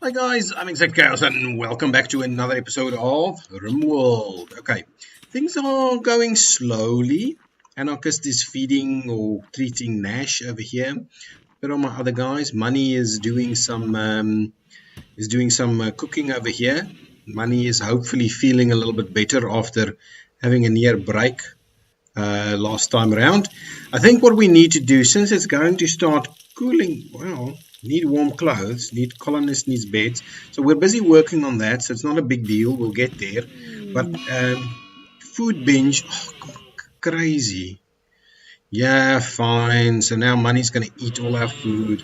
Hi guys, I'm ExactChaos and welcome back to another episode of RimWorld. Okay, things are going slowly. Anarchist is feeding or treating Nash over here. But on my other guys, Money is doing some cooking over here. Money is hopefully feeling a little bit better after having a near break last time around. I think what we need to do, since it's going to start cooling, well, need warm clothes, need colonists, needs beds. So we're busy working on that, so it's not a big deal. We'll get there. But food binge, crazy. Yeah, fine. So now Money's going to eat all our food.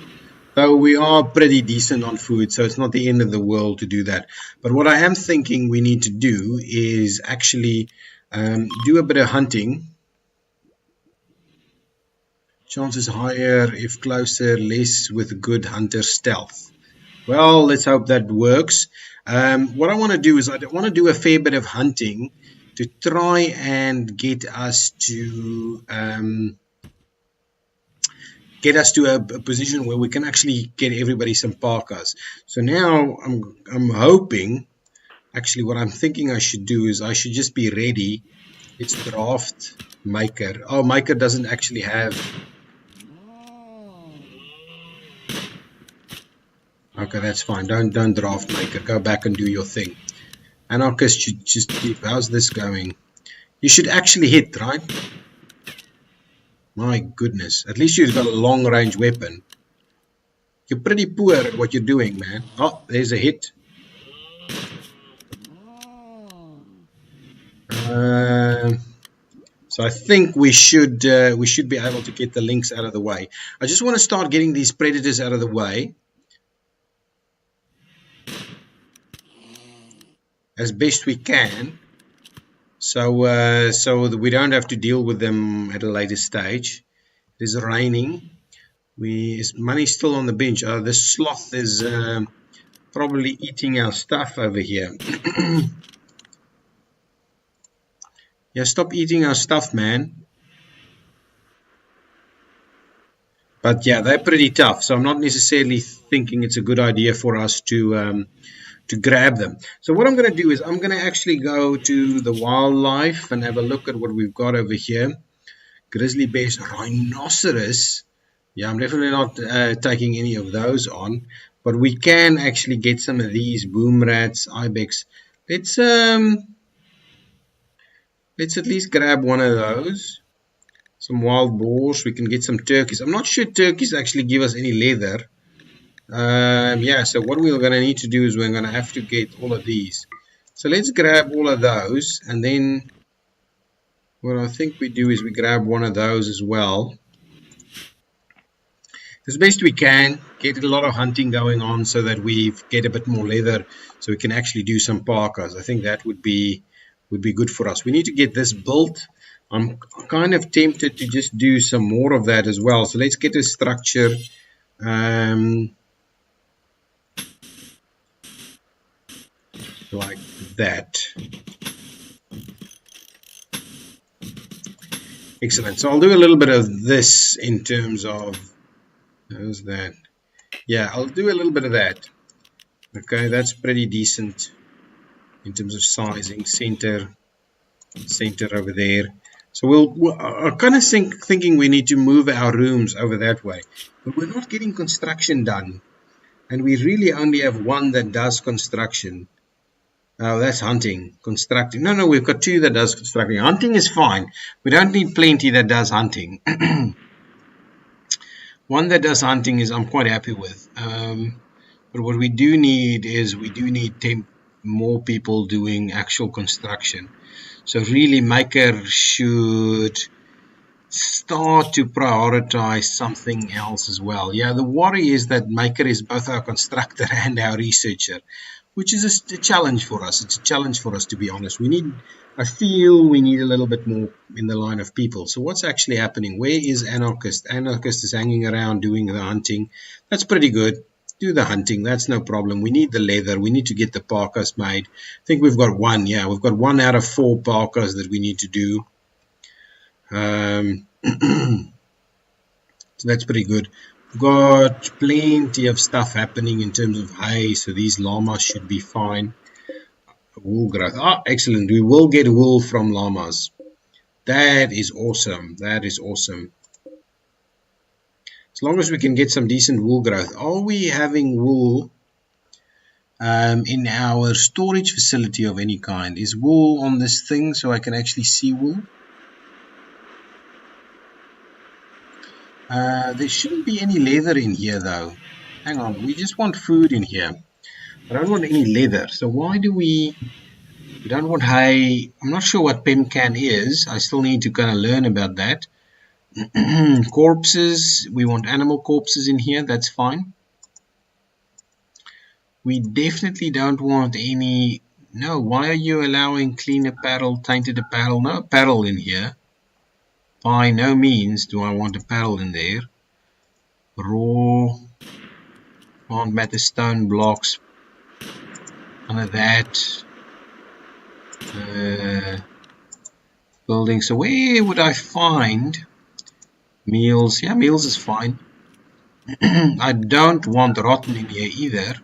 Though we are pretty decent on food, so it's not the end of the world to do that. But what I am thinking we need to do is actually do a bit of hunting. Chances higher if closer, less with good hunter stealth. Well, let's hope that works. What I want to do is I want to do a fair bit of hunting to try and get us to a position where we can actually get everybody some parkas. So now I'm hoping, actually what I'm thinking I should do is I should just be ready. Let's draft Maker. Oh, Maker doesn't actually have... Okay, that's fine. Don't draft Maker. Go back and do your thing. Anarchist should just keep... How's this going? You should actually hit, right? My goodness. At least you've got a long-range weapon. You're pretty poor at what you're doing, man. Oh, there's a hit. So I think we should be able to get the links out of the way. I just want to start getting these predators out of the way as best we can, so that we don't have to deal with them at a later stage. It is raining. Is Money still on the bench? The sloth is probably eating our stuff over here. Yeah, stop eating our stuff, man. But yeah, they're pretty tough, so I'm not necessarily thinking it's a good idea for us to grab them. So what I'm going to do is I'm going to actually go to the wildlife and have a look at what we've got over here. Grizzly bears, rhinoceros. Yeah, I'm definitely not taking any of those on, but we can actually get some of these boom rats, ibex. Let's at least grab one of those. Some wild boars. We can get some turkeys. I'm not sure turkeys actually give us any leather. Yeah, so what we're going to need to do is we're going to have to get all of these. So let's grab all of those, and then what I think we do is we grab one of those as well. As best we can, get a lot of hunting going on so that we get a bit more leather so we can actually do some parkas. I think that would be good for us. We need to get this built. I'm kind of tempted to just do some more of that as well. So let's get a structure. Like that. Excellent. So I'll do a little bit of this in terms of, how's that? Yeah, I'll do a little bit of that. Okay, that's pretty decent in terms of sizing. Center over there. So I'm kind of thinking we need to move our rooms over that way, but we're not getting construction done, and we really only have one that does construction. Oh, that's hunting. Constructing. No, we've got two that does constructing. Hunting is fine. We don't need plenty that does hunting. One that does hunting is I'm quite happy with. But what we do need is we do need more people doing actual construction. So really Maker should start to prioritize something else as well. Yeah, the worry is that Maker is both our constructor and our researcher, which is a challenge for us. It's a challenge for us, to be honest. I feel we need a little bit more in the line of people. So what's actually happening? Where is Anarchist? Anarchist is hanging around doing the hunting. That's pretty good. Do the hunting. That's no problem. We need the leather. We need to get the parkas made. I think we've got one. Yeah, we've got 1 out of 4 parkas that we need to do. So that's pretty good. Got plenty of stuff happening in terms of hay, so these llamas should be fine. Wool growth. Ah, excellent. We will get wool from llamas. That is awesome. That is awesome. As long as we can get some decent wool growth. Are we having wool in our storage facility of any kind? Is wool on this thing so I can actually see wool? There shouldn't be any leather in here though. Hang on, we just want food in here. I don't want any leather. So why do we don't want hay? I'm not sure what pemcan is. I still need to kind of learn about that. Corpses, we want animal corpses in here. That's fine. We definitely don't want any. No, why are you allowing clean apparel, tainted apparel? No apparel in here. By no means do I want apparel in there. Raw, can't matter, stone blocks, none of that. Building. So where would I find meals? Yeah, meals is fine. I don't want rotten in here either.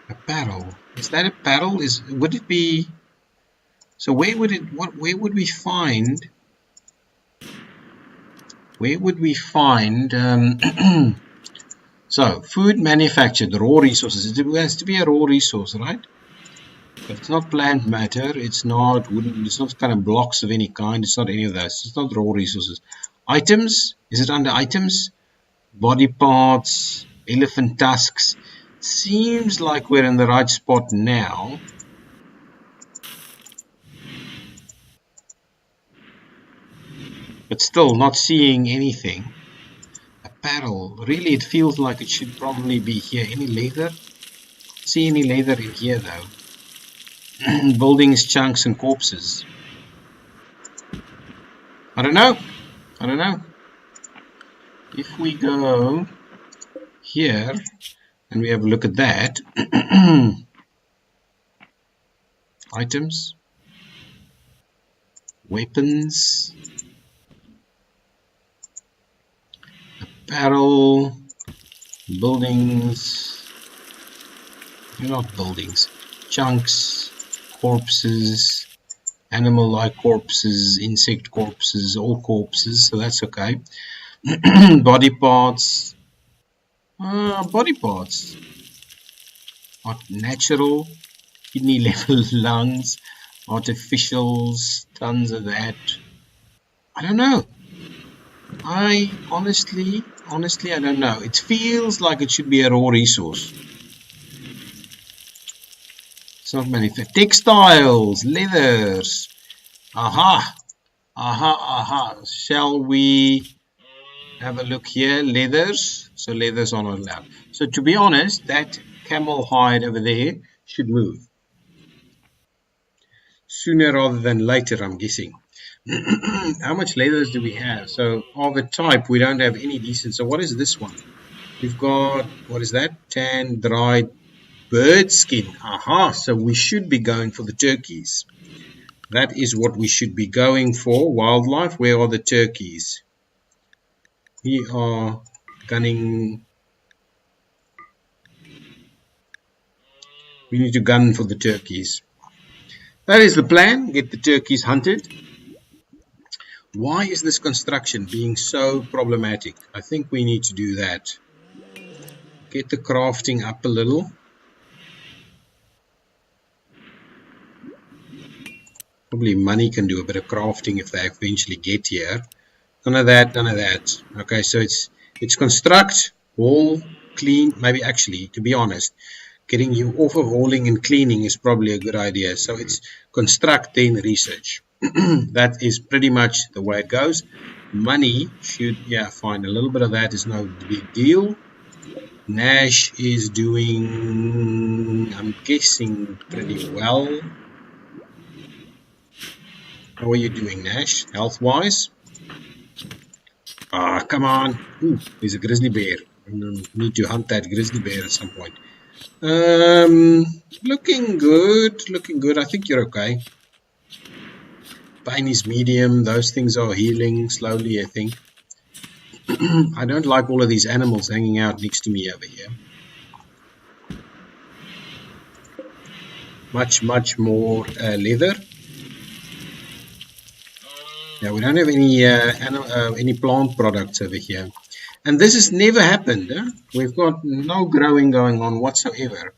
Apparel. Is that apparel? Would it be? So where would it? Where would we find? Where would we find? So food manufactured, raw resources. It has to be a raw resource, right? But it's not plant matter. It's not wooden. It's not kind of blocks of any kind. It's not any of that. It's not raw resources. Items. Is it under items? Body parts, elephant tusks. Seems like we're in the right spot now. But still not seeing anything. Apparel. Really, it feels like it should probably be here. Any leather? See any leather in here though. Buildings, chunks, and corpses. I don't know. I don't know. If we go here and we have a look at that. Items. Weapons. Apparel. Buildings. They're not buildings. Chunks. Corpses. Animal-like corpses. Insect corpses. All corpses. So that's okay. Body parts. Body parts. Natural. Kidney level lungs. Artificials. Tons of that. I don't know. I honestly, I don't know. It feels like it should be a raw resource. It's not manufactured. Textiles, leathers. Aha. Shall we have a look here? Leathers. So leathers are not allowed. So to be honest, that camel hide over there should move. Sooner rather than later, I'm guessing. How much leathers do we have? So of a type, we don't have any decent. So what is this one? We've got, what is that? Tan, dried bird skin. Aha, so we should be going for the turkeys. That is what we should be going for. Wildlife, where are the turkeys? We are gunning. We need to gun for the turkeys. That is the plan. Get the turkeys hunted. Why is this construction being so problematic? I think we need to do that. Get the crafting up a little. Probably money can do a bit of crafting if they eventually get here. None of that, none of that. Okay, so it's construct, haul, clean. Maybe actually, to be honest, getting you off of hauling and cleaning is probably a good idea. So it's construct, then research. That is pretty much the way it goes. Money should, yeah, fine. A little bit of that is no big deal. Nash is doing, I'm guessing, pretty well. How are you doing, Nash? Health-wise? Ah, come on. Ooh, there's a grizzly bear. I need to hunt that grizzly bear at some point. Looking good. Looking good. I think you're okay. pain is medium. Those things are healing slowly, I think. I don't like all of these animals hanging out next to me over here. Much more leather. Yeah, we don't have any plant products over here. And this has never happened. We've got no growing going on whatsoever.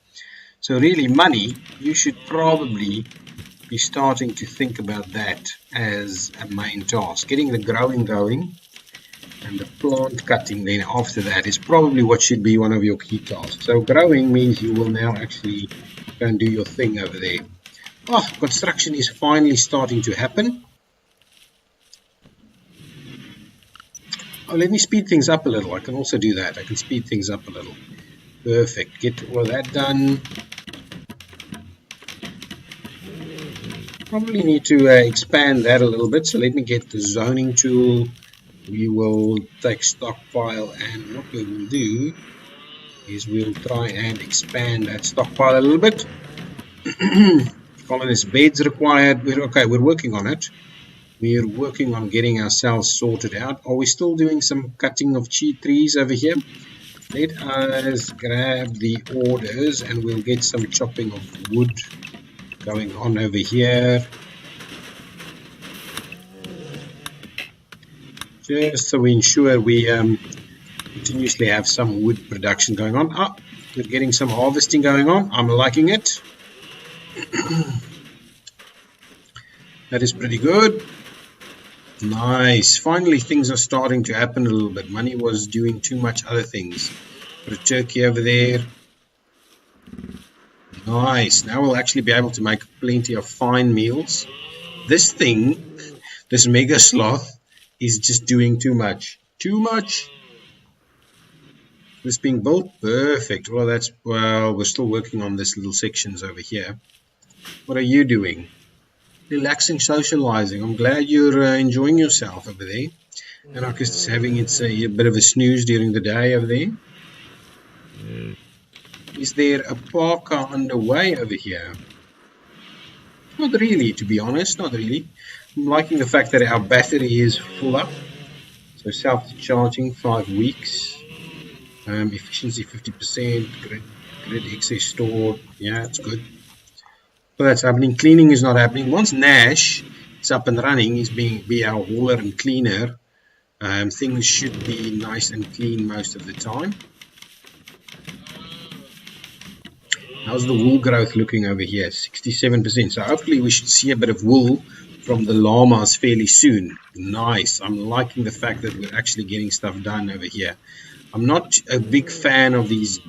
So really, money, you should probably be starting to think about that as a main task. Getting the growing going and the plant cutting then after that is probably what should be one of your key tasks. So growing means you will now actually go and do your thing over there. Oh, construction is finally starting to happen. Oh, let me speed things up a little. I can also do that. I can speed things up a little. Perfect. Get all of that done. Probably need to expand that a little bit. So let me get the zoning tool. We will take stockpile, and what we will do is we'll try and expand that stockpile a little bit. Colonist beds required. We're working on it. We're working on getting ourselves sorted out. Are we still doing some cutting of trees over here? Let us grab the orders and we'll get some chopping of wood going on over here. Just so we ensure we continuously have some wood production going on. Ah, we're getting some harvesting going on. I'm liking it. That is pretty good. Nice. Finally, things are starting to happen a little bit. Money was doing too much other things. Put a turkey over there. Nice. Now we'll actually be able to make plenty of fine meals. This thing, this mega sloth, is just doing too much. Too much. This being built. Perfect. Well, we're still working on this little sections over here. What are you doing? Relaxing, socializing. I'm glad you're enjoying yourself over there. And I guess having a bit of a snooze during the day over there. Is there a parker underway over here? Not really, to be honest. Not really. I'm liking the fact that our battery is full up. So self-charging 5 weeks. Efficiency 50%. Grid excess stored. Yeah, it's good. So that's happening. Cleaning is not happening. Once Nash is up and running, he's be our hauler and cleaner. Things should be nice and clean most of the time. How's the wool growth looking over here? 67%. So hopefully we should see a bit of wool from the llamas fairly soon. Nice. I'm liking the fact that we're actually getting stuff done over here. I'm not a big fan of these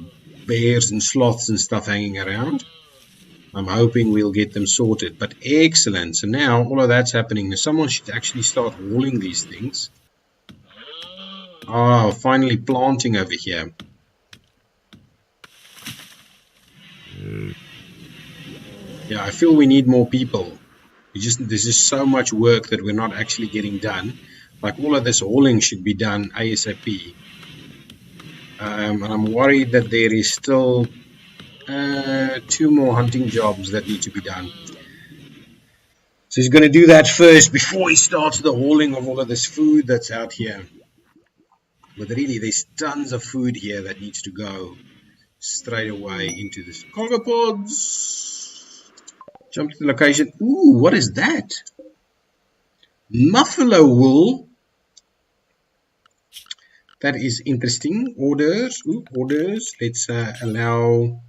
bears and sloths and stuff hanging around. I'm hoping we'll get them sorted, but excellent. So now all of that's happening. Now someone should actually start hauling these things. Oh, finally planting over here. Yeah, I feel we need more people. There's just so much work that we're not actually getting done. Like all of this hauling should be done ASAP. And I'm worried that there is still 2 more hunting jobs that need to be done. So he's going to do that first before he starts the hauling of all of this food that's out here. But really, there's tons of food here that needs to go straight away into this cargo pods. Jump to the location. Ooh, what is that? Buffalo wool. That is interesting. Orders. Ooh, orders. Let's allow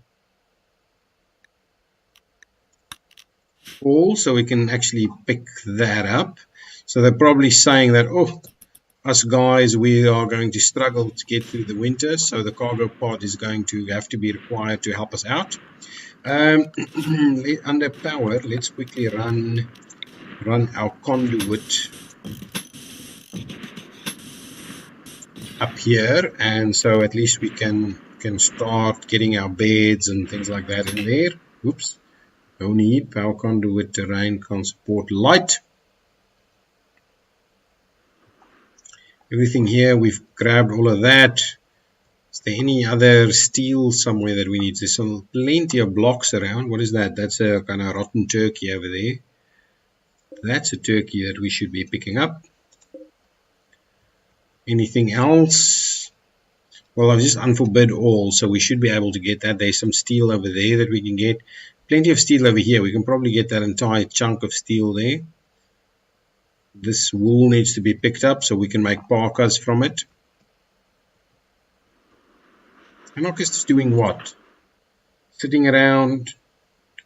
all so we can actually pick that up. So they're probably saying that, oh, us guys, we are going to struggle to get through the winter, so the cargo pod is going to have to be required to help us out. Under power, let's quickly run our conduit up here, and so at least we can start getting our beds and things like that in there. Oops, no need. Power conduit terrain can support light. Everything here, we've grabbed all of that. Is there any other steel somewhere that we need? There's plenty of blocks around. What is that? That's a kind of rotten turkey over there. That's a turkey that we should be picking up. Anything else? Well, I've just unforbid all, so we should be able to get that. There's some steel over there that we can get. Plenty of steel over here. We can probably get that entire chunk of steel there. This wool needs to be picked up so we can make parkas from it. Anarchist is doing what? Sitting around,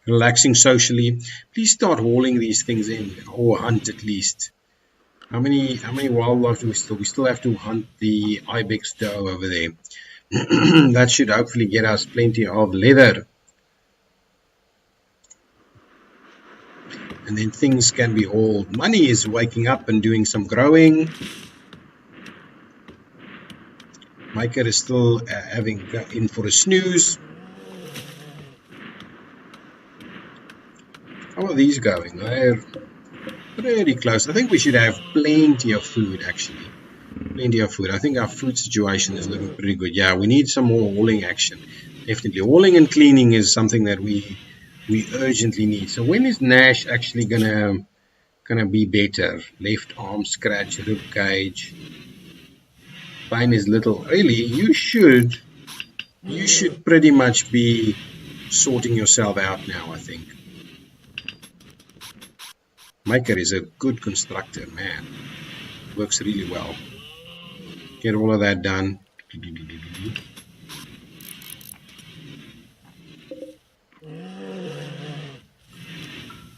relaxing socially. Please start hauling these things in, or hunt at least. How many wildlife do we still? We still have to hunt the ibex doe over there. That should hopefully get us plenty of leather. And then things can be hauled. Money is waking up and doing some growing. Maker is still having in for a snooze. How are these going? They're pretty close. I think we should have plenty of food, actually. Plenty of food. I think our food situation is looking pretty good. Yeah, we need some more hauling action. Definitely. Hauling and cleaning is something that we urgently need. So when is Nash actually gonna be better? Left arm scratch, rib cage. Pain is little. Really, you should pretty much be sorting yourself out now, I think. Maker is a good constructor, man. Works really well. Get all of that done.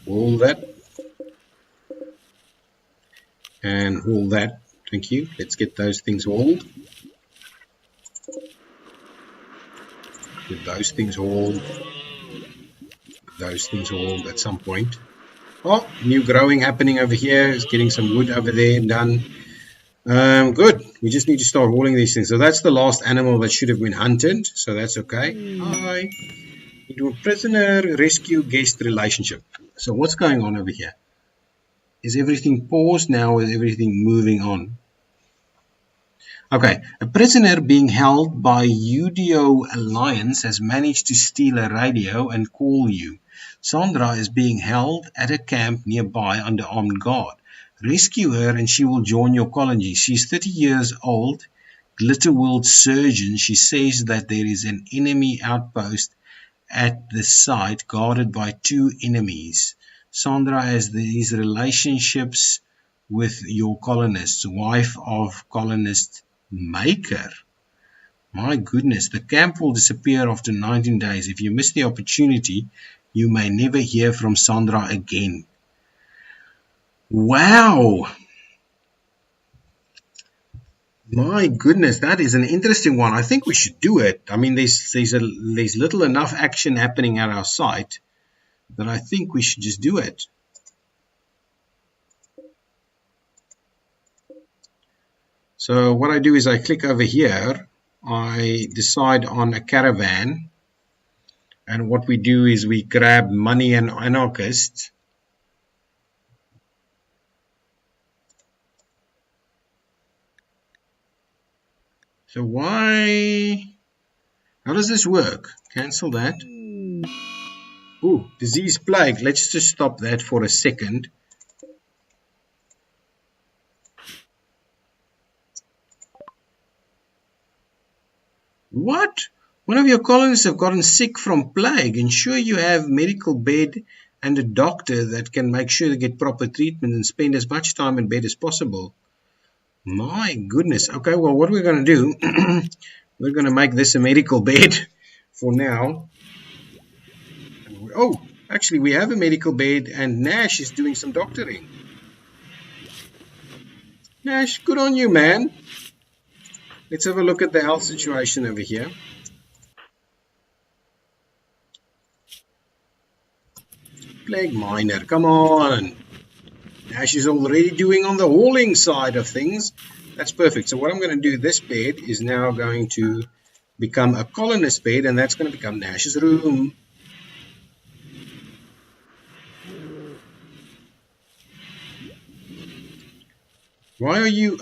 All that. And all that. Thank you. Let's get those things hauled. Get those things hauled. Those things hauled at some point. Oh, new growing happening over here. Is getting some wood over there done. Good. We just need to start hauling these things. So that's the last animal that should have been hunted. So that's okay. Hi. Into a prisoner rescue guest relationship. So what's going on over here? Is everything paused now? Is everything moving on? Okay, a prisoner being held by UDO Alliance has managed to steal a radio and call you. Sandra is being held at a camp nearby under armed guard. Rescue her and she will join your colony. She's 30 years old, Glitter World surgeon. She says that there is an enemy outpost at the site guarded by 2 enemies. Sandra has these relationships with your colonists, wife of colonist Maker. My goodness, the camp will disappear after 19 days. If you miss the opportunity, you may never hear from Sandra again. Wow! My goodness, that is an interesting one. I think we should do it. I mean, there's little enough action happening at our site that I think we should just do it. So what I do is I click over here, I decide on a caravan, and what we do is we grab money and anarchist. So how does this work? Cancel that. Ooh, disease plague. Let's just stop that for a second. What? One of your colonists have gotten sick from plague. Ensure you have medical bed and a doctor that can make sure they get proper treatment and spend as much time in bed as possible. My goodness. Okay, well, what we're going to do, we're going to make this a medical bed for now. Oh, actually, we have a medical bed and Nash is doing some doctoring. Nash, good on you, man. Let's have a look at the health situation over here. Plague miner, come on. Nash is already doing on the hauling side of things. That's perfect. So what I'm going to do, this bed is now going to become a colonist bed, and that's going to become Nash's room. Why are you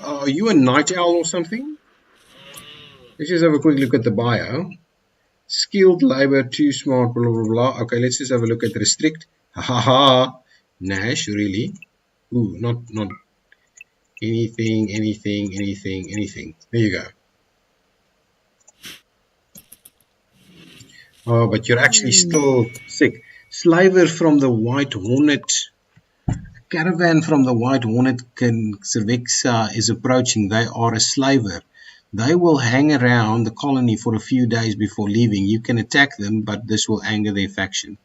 a night owl or something? Let's just have a quick look at the bio. Skilled labor, too smart, blah, blah, blah. Okay, let's just have a look at restrict. Ha ha ha. Nash, really? Ooh, not anything, anything, anything, anything. There you go. Oh, but you're actually still sick. Slaver from the White Hornet. Caravan from the White Hornet Cervexa is approaching. They are a slaver. They will hang around the colony for a few days before leaving. You can attack them, but this will anger their faction.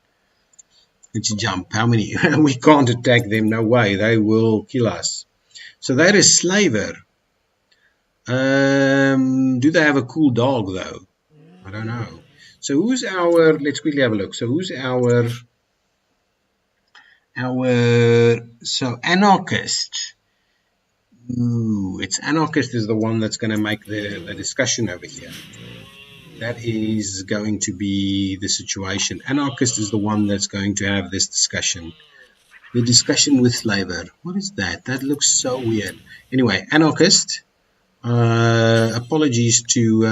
Let's jump. How many? We can't attack them. No way. They will kill us. So that is slaver. Do they have a cool dog though? I don't know. So who's our? Let's quickly have a look. So who's our? So anarchist. Ooh, it's anarchist is the one that's going to make the discussion over here. That is going to be the situation. Anarchist is the one that's going to have this discussion. The discussion with slaver. What is that? That looks so weird. Anyway, anarchist. Apologies to,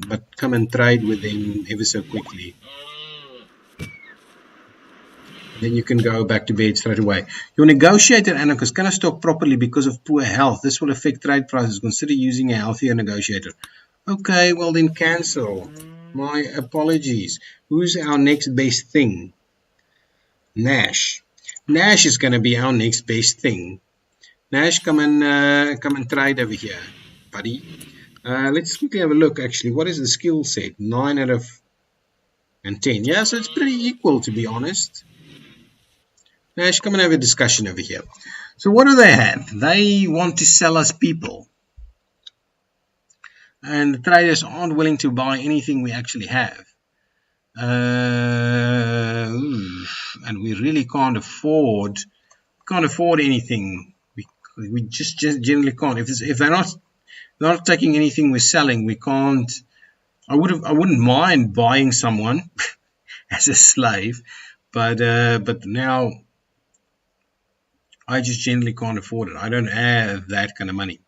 but come and trade with them ever so quickly. Then you can go back to bed straight away. Your negotiator anarchist cannot stock properly because of poor health. This will affect trade prices. Consider using a healthier negotiator. Okay, well then cancel. My apologies. Who's our next best thing? Nash. Nash is going to be our next best thing. Nash, come and trade over here, buddy. Let's quickly have a look. Actually, what is the skill set? 9 out of 10. Yeah, so it's pretty equal, to be honest. Nash, come and have a discussion over here. So what do they have? They want to sell us people. And the traders aren't willing to buy anything we actually have. And we really can't afford anything. We just generally can't. If they're not taking anything we're selling, we can't. I wouldn't mind buying someone as a slave, but now I just generally can't afford it. I don't have that kind of money.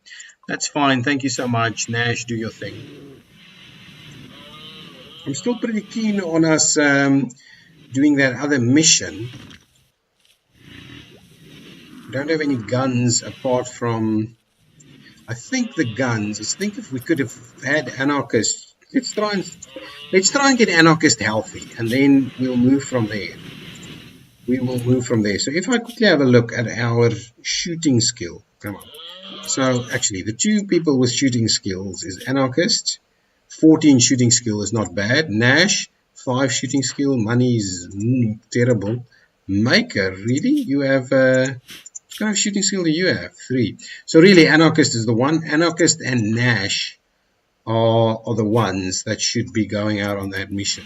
That's fine. Thank you so much, Nash. Do your thing. I'm still pretty keen on us doing that other mission. We don't have any guns apart from, I think the guns. I think if we could have had anarchists, let's try and get anarchist healthy, and then we'll move from there. We will move from there. So if I quickly have a look at our shooting skill, come on. So actually, the two people with shooting skills is anarchist. 14 shooting skill is not bad. Nash, 5 shooting skill. Money is terrible. Maker, really? You have what kind of shooting skill do you have? 3. So really, anarchist is the one. Anarchist and Nash are the ones that should be going out on that mission.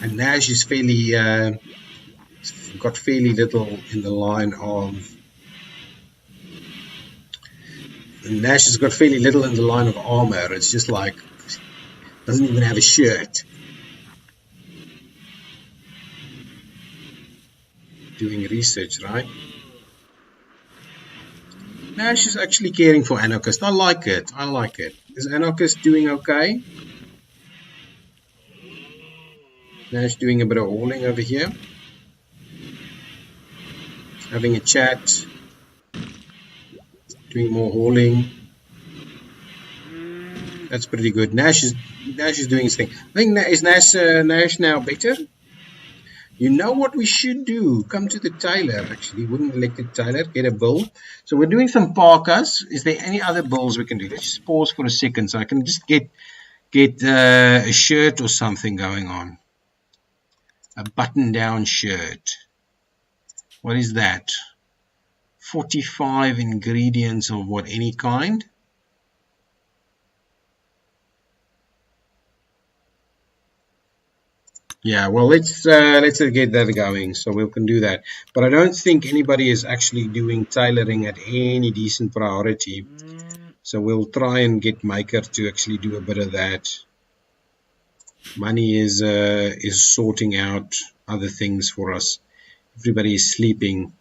And Nash is fairly got fairly little in the line of. Nash has got fairly little in the line of armor. It's just like doesn't even have a shirt. Doing research, right? Nash is actually caring for anarchist. I like it. I like it. Is anarchist doing okay? Nash doing a bit of hauling over here. Having a chat. Doing more hauling. That's pretty good. Nash is doing his thing. I think is Nash now better? You know what we should do? Come to the tailor. Actually, wouldn't elect a tailor. Get a bill. So we're doing some parkas. Is there any other bills we can do? Let's just pause for a second so I can just get a shirt or something going on. A button-down shirt. What is that? 45 ingredients of what? Any kind? Yeah, well, let's get that going, so we can do that. But I don't think anybody is actually doing tailoring at any decent priority. So we'll try and get Maker to actually do a bit of that. Money is sorting out other things for us. Everybody is sleeping.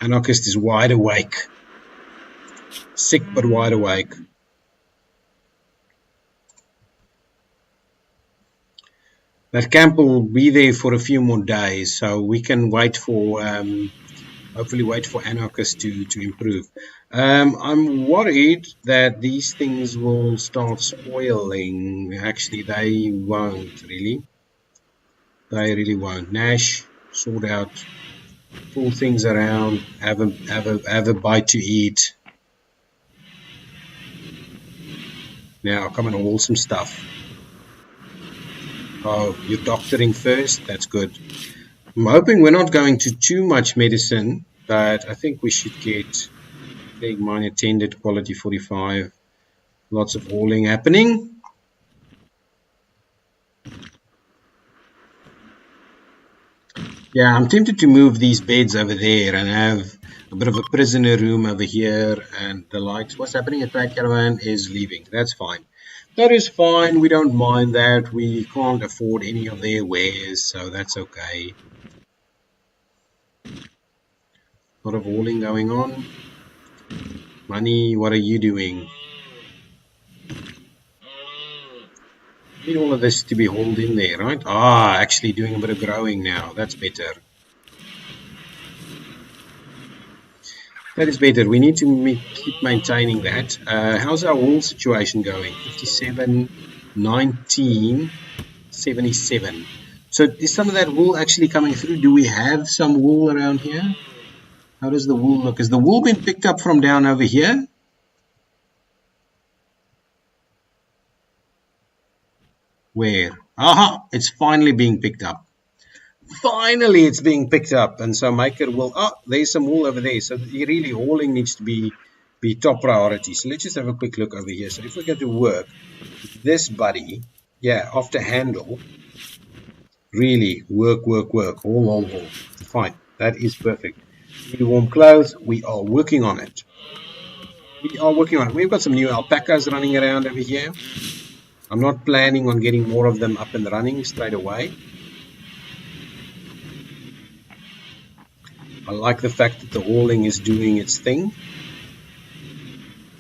Anarchist is wide awake. Sick but wide awake. That camp will be there for a few more days, so we can wait for hopefully wait for anarchists to improve. I'm worried that these things will start spoiling. Actually, they won't really. They really won't. Nash, sort out, pull things around, have a bite to eat. Now, come and haul some stuff. Oh, you're doctoring first? That's good. I'm hoping we're not going to too much medicine, but I think we should get big mine attended, quality 45. Lots of hauling happening. Yeah, I'm tempted to move these beds over there and have a bit of a prisoner room over here and the likes. What's happening at Trade Caravan is leaving. That's fine. That is fine. We don't mind that. We can't afford any of their wares, so that's okay. A lot of hauling going on. Money, what are you doing? Need all of this to be hauled in there, right? Ah, actually doing a bit of growing now. That's better. That is better. We need to keep maintaining that. How's our wool situation going? 57, 19, 77. So is some of that wool actually coming through? Do we have some wool around here? How does the wool look? Has the wool been picked up from down over here? Where? Aha! It's finally being picked up. Finally, it's being picked up. And so Maker will... Oh, there's some wool over there. So really, hauling needs to be top priority. So let's just have a quick look over here. So if we go to work, this buddy, yeah, after handle, really work. Haul. Fine. That is perfect. Need warm clothes. We are working on it. We've got some new alpacas running around over here. I'm not planning on getting more of them up and running straight away. I like the fact that the hauling is doing its thing.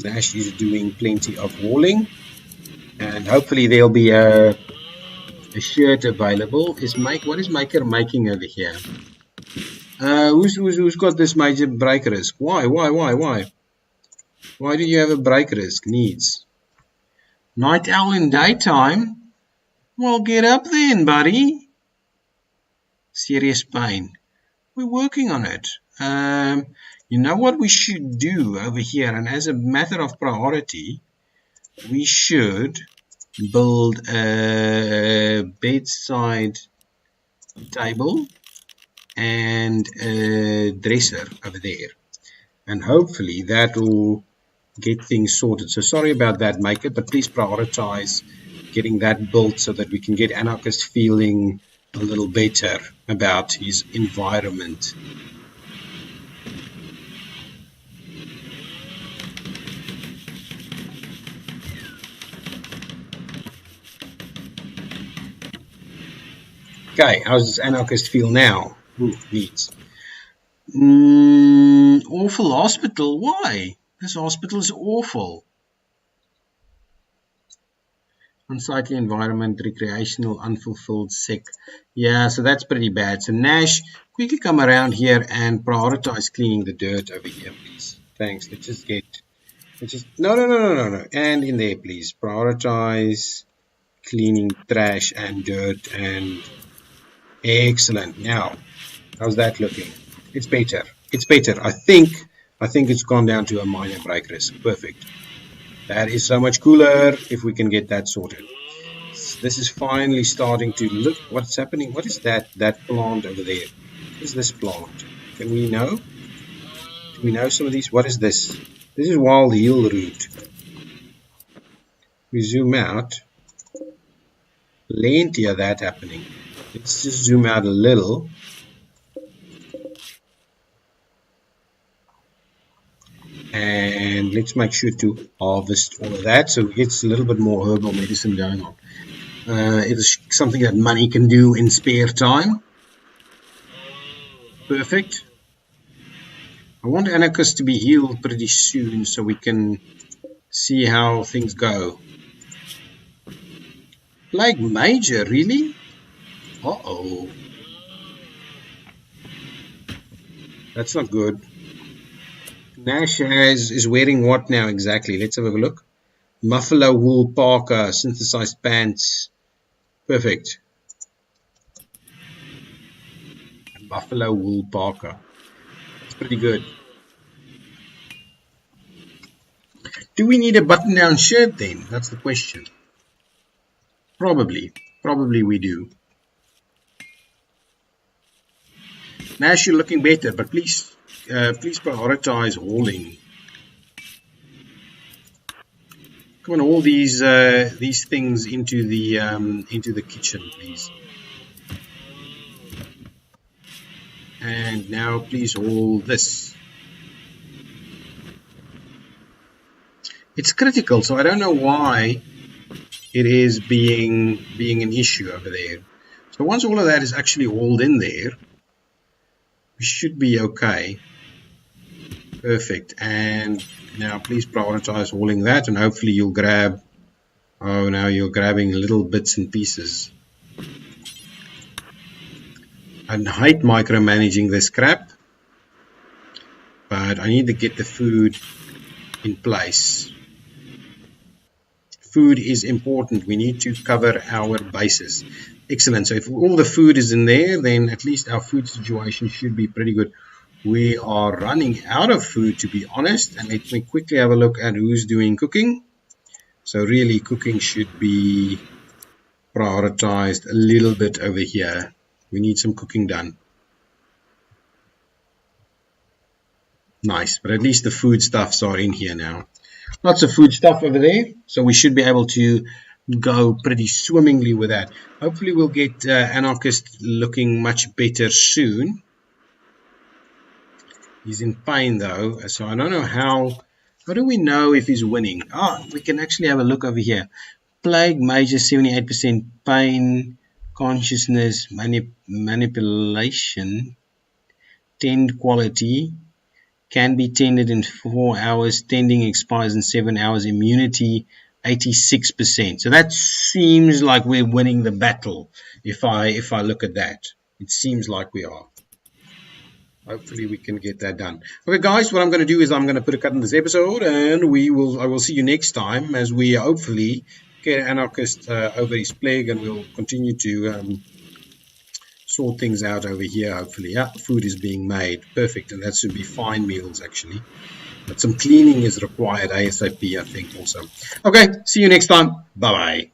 Nash is doing plenty of hauling. And hopefully there'll be a shirt available. What is Maker making over here? Who's got this major break risk? Why? Why do you have a break risk? Needs. Night owl in daytime? Well, get up then, buddy. Serious pain. We're working on it. You know what we should do over here? And as a matter of priority, we should build a bedside table and a dresser over there. And hopefully that will get things sorted. So sorry about that, Maker, but please prioritize getting that built so that we can get Anarchist feeling a little better about his environment. Okay, how does Anarchist feel now? Ooh, needs. Awful hospital. Why? This hospital is awful. Unsightly environment, recreational, unfulfilled, sick. Yeah, so that's pretty bad. So Nash, quickly come around here and prioritize cleaning the dirt over here, please. Thanks. No. And in there, please. Prioritize cleaning trash and dirt and excellent. Now, how's that looking? It's better. I think it's gone down to a minor break risk. Perfect. That is so much cooler if we can get that sorted. This is finally starting to look what's happening. What is that plant over there? What is this plant? Can we know? Do we know some of these? What is this? This is wild heel root. We zoom out. Plenty of that happening. Let's just zoom out a little. And let's make sure to harvest all of that so it gets a little bit more herbal medicine going on. It is something that money can do in spare time. Perfect. I want Anarchist to be healed pretty soon so we can see how things go. Plague Major, really? Uh-oh. That's not good. Nash is wearing what now exactly? Let's have a look. Buffalo wool parka, synthesized pants. Perfect. Buffalo wool parka. That's pretty good. Do we need a button-down shirt then? That's the question. Probably. Probably we do. Nash, you're looking better, but please prioritize hauling. Come on, all these things into the kitchen, please. And now please haul this. It's critical, so I don't know why it is being an issue over there. So once all of that is actually hauled in there, we should be okay. Perfect. And now please prioritize hauling that, and hopefully you'll grab. Oh, now you're grabbing little bits and pieces. I hate micromanaging this crap, but I need to get the food in place. Food is important. We need to cover our bases. Excellent. So if all the food is in there, then at least our food situation should be pretty good. We are running out of food, to be honest, and let me quickly have a look at who's doing cooking. So really cooking should be prioritized a little bit over here. We need some cooking done. Nice, but at least the food stuffs are in here now. Lots of food stuff over there, so we should be able to go pretty swimmingly with that. Hopefully we'll get Anarchist looking much better soon. He's in pain though, so I don't know how do we know if he's winning? We can actually have a look over here. Plague Major 78% pain, consciousness, manipulation, tend quality, can be tended in 4 hours, tending expires in 7 hours, immunity 86%. So that seems like we're winning the battle. If I look at that, it seems like we are. Hopefully we can get that done. Okay, guys, what I'm going to do is I'm going to put a cut in this episode, and I will see you next time as we hopefully get Anarchist over his plague, and we'll continue to sort things out over here. Hopefully, yeah, food is being made. Perfect, and that should be fine meals actually. But some cleaning is required ASAP, I think, also. Okay, see you next time. Bye-bye.